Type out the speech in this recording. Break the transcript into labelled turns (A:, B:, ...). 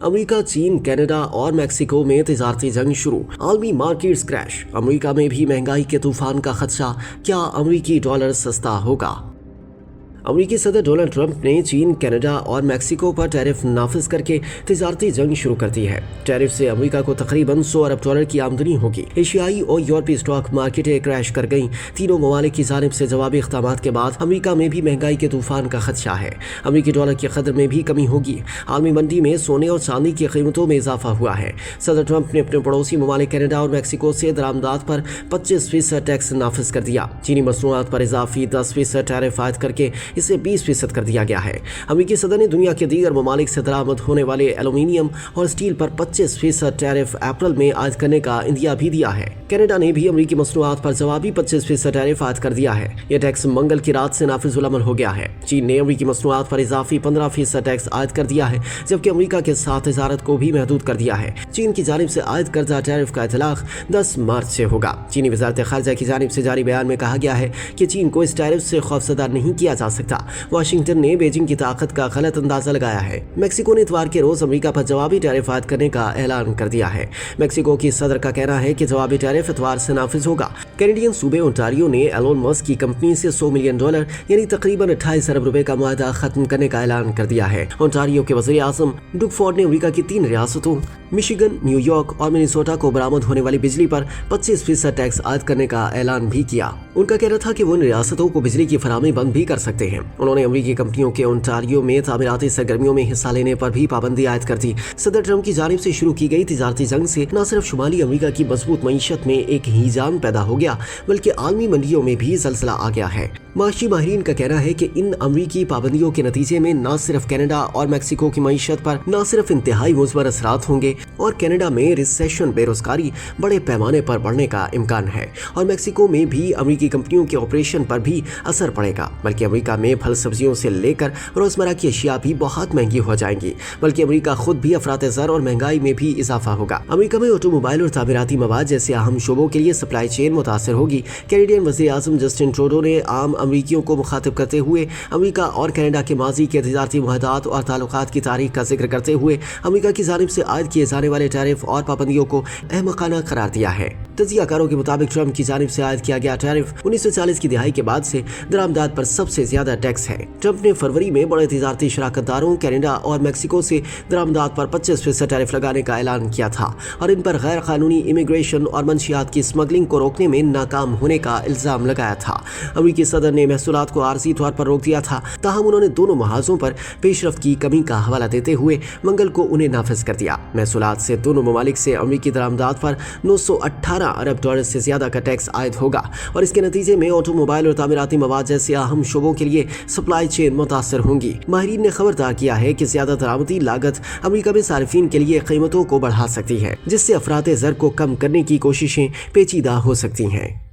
A: America, चीन, Canada और Mexico में तिजारती जंग शुरू। आलमी मार्केट्स क्रैश। अमेरिका में भी महंगाई के तूफान का खदशा। क्या अमेरिकी डॉलर सस्ता होगा? अमेरिकी सदर डोनाल्ड ट्रंप ने चीन, कनाडा और मेक्सिको पर टैरिफ नाफिज करके तिजारती जंग शुरू कर दी है। टैरिफ से अमेरिका को तकरीबन 100 अरब डॉलर की आमदनी होगी। एशियाई और यूरोपीय स्टॉक मार्केटें क्रैश कर गईं। तीनों ममालिक की जानिब से जवाबी इक़दामात के बाद अमेरिका में भी महंगाई के तूफान का खदशा है। अमेरिकी डॉलर की कदर में भी कमी होगी। आलमी मंडी में सोने और चांदी की कीमतों में इजाफा हुआ है। सदर ट्रंप ने अपने पड़ोसी ममालिक कनाडा और मेक्सिको से दरामदात पर 25% टैक्स नाफिज कर दिया। चीनी मसनूआत पर इजाफी 10% टैरिफ आयद करके इसे 20% कर दिया गया है। अमेरिकी सदर ने दुनिया के दीगर ममालिक से दरामद होने वाले एल्यूमीनियम और स्टील पर 25% टैरिफ अप्रैल में आयद करने का इंदिया भी दिया है। कनाडा ने भी अमेरिकी मसनूआत पर जवाबी 25% टैरिफ आयद कर दिया है। यह टैक्स मंगल की रात से नाफिजुल अमल हो गया है। चीन ने अमेरिकी मसनूआत पर इजाफी 15% टैक्स आयद कर दिया है, जबकि अमेरिका के साथ तजारत को भी महदूद कर दिया है। चीन की जानिब से आयद करदा टैरिफ का इतलाक 10 मार्च से होगा। चीनी वजारत खारजा की जानिब से जारी बयान में कहा गया है कि चीन को इस टैरिफ से खौफजदा नहीं किया जा सकता। वाशिंगटन ने बीजिंग की ताकत का गलत अंदाजा लगाया है। मेक्सिको ने इतवार के रोज अमेरिका पर जवाबी टैरिफ आयद करने का ऐलान कर दिया है। मेक्सिको की सदर का कहना है कि जवाबी टैरिफ इतवार से नाफिज होगा। कैनेडियन सूबे ओंटारियो ने एलोन मस्क की कंपनी से $100 मिलियन यानी तकरीबन 28 अरब रुपए का मुआहदा खत्म करने का ऐलान कर दिया है। ओंटारियो के वज़ीर आज़म डुग फॉर्ड ने अमेरिका की 3 रियासतों मिशिगन, न्यूयॉर्क और मिनेसोटा को बरामद होने वाली बिजली पर 25% टैक्स आयद करने का ऐलान भी किया। उनका कहना था कि वो इन रियासतों को बिजली की फराहमी बंद भी कर सकते हैं। उन्होंने अमेरिकी कंपनियों के ओंटारियो में तामीराती सरगर्मियों में हिस्सा लेने पर भी पाबंदी आयद कर दी। सदर ट्रंप की जानिब से शुरू की गई तिजारती जंग से न सिर्फ शुमाली अमेरिका की मजबूत मईशत में एक हीजान पैदा हो गया, बल्कि आलमी मंडियों में भी जलजला आ गया है। माशी माहिरीन का कहना है कि इन अमेरिकी पाबंदियों के नतीजे में न सिर्फ कनाडा और मेक्सिको की मईशत पर न सिर्फ इंतहाई मुज़बर असरात होंगे और कनाडा में रिसेशन, बेरोजगारी बड़े पैमाने पर बढ़ने का इम्कान है, और मेक्सिको में भी अमेरिकी कंपनियों के ऑपरेशन पर भी असर पड़ेगा, बल्कि अमेरिका में फल सब्जियों से लेकर रोजमर्रा की अशिया भी बहुत महंगी हो जाएंगी, बल्कि अमेरिका खुद भी अफरात ज़र और महंगाई में भी इजाफा होगा। अमेरिका में ऑटोमोबाइल और तामीराती मवाद जैसे अहम शोबों के लिए सप्लाई चेन मुतासर होगी। कैनेडियन वज़ीर आज़म जस्टिन ट्रूडो ने आम अमरीकियों को मुखातिब करते हुए अमेरिका और कनाडा के माजी के तजारती मुआहदात और ताल्लुकात की तारीख का जिक्र करते हुए अमेरिका की जानिब से आयद किए जाने वाले टैरिफ और पाबंदियों को अहमकाना करार दिया है। तजियाकारों के मुताबिक ट्रंप की जानिब से आयद किया गया टैरिफ 1940 की दिहाई के बाद से दरामदात पर सबसे ज्यादा टैक्स है। ट्रंप ने फरवरी में बड़े तजारती शराकतदारों कनाडा और मेक्सिको से दरामदात पर 25% टैरिफ लगाने का ऐलान किया था और इन पर गैर कानूनी इमिग्रेशन और मंशियात की स्मगलिंग को रोकने में नाकाम होने का इल्जाम लगाया था। अमेरिकी सदर ने महसूलात को आर्जी तौर पर रोक दिया था, ताहम उन्होंने दोनों महाजों पर पेशरफ्त की कमी का हवाला देते हुए मंगल को उन्हें नाफिज कर दिया। महसूलात से दोनों ममालिक से अमेरिकी दरामदात पर 918 अरब डॉलर से ज्यादा का टैक्स आयद होगा और इसके नतीजे में ऑटोमोबाइल और तामीराती मवाद जैसे अहम शोबों के लिए सप्लाई चेन मुतासर होंगी। माहिरीन ने खबरदार किया है कि ज्यादा दरामदी लागत अमेरिका में सार्फिन के लिए कीमतों को बढ़ा सकती है, जिससे अफरात ज़र को कम करने की कोशिशें पेचीदा हो सकती हैं।